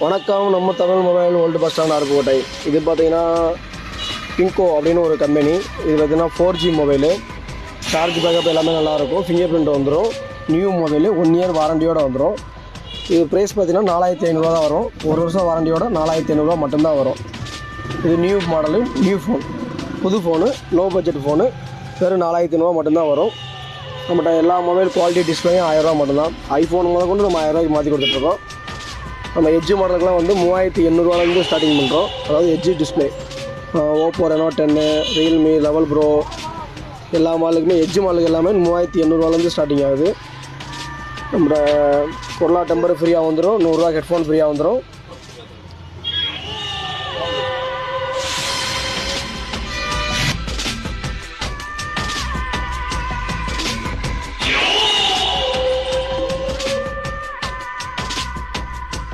வணக்கம். நம்ம Tamil mobile old bus stand Aruppukottai. இது பார்த்தீங்கன்னா பிங்கோ அப்படின்னு ஒரு கம்பெனி. இது பார்த்தீங்கன்னா 4G மொபைலு. சார்ஜ் பேக்கப் எல்லாமே நல்லாயிருக்கும். ஃபிங்கர் பிரிண்ட் வந்துடும். நியூ மொபைலு 1 இயர் வாரண்டியோடு வந்துடும். இது ப்ரைஸ் பார்த்தீங்கன்னா 4500 தான் வரும். 1 வருஷம் வாரண்டியோட 4500 மட்டும்தான் வரும். இது நியூ மாடலு, நியூ ஃபோன், புது ஃபோனு, லோ பட்ஜெட் ஃபோனு. வெறும் 4500 மட்டும்தான் வரும். நம்மகிட்ட எல்லா மொபைல் குவாலிட்டி டிஸ்பிளேயும் 1000 மட்டும்தான். ஐஃபோன் முதல் கொண்டு நம்ம 1000 மாற்றி கொடுத்துட்ருக்கோம். நம்ம எட்ஜு மாடலுக்குலாம் வந்து 3800 ஸ்டார்டிங் பண்ணுறோம். அதாவது edge display Oppo Reno 10, Realme 11 bro எல்லா மாடலுக்குமே எட்ஜு மாடலுக்கு எல்லாமே 3800 ஸ்டார்டிங் ஆகுது. நம்ம பொருளா டெம்பர் ஃப்ரீயாக வந்துடும். 100 ரூபா ஹெட்ஃபோன் ஃப்ரீயாக வந்துடும்.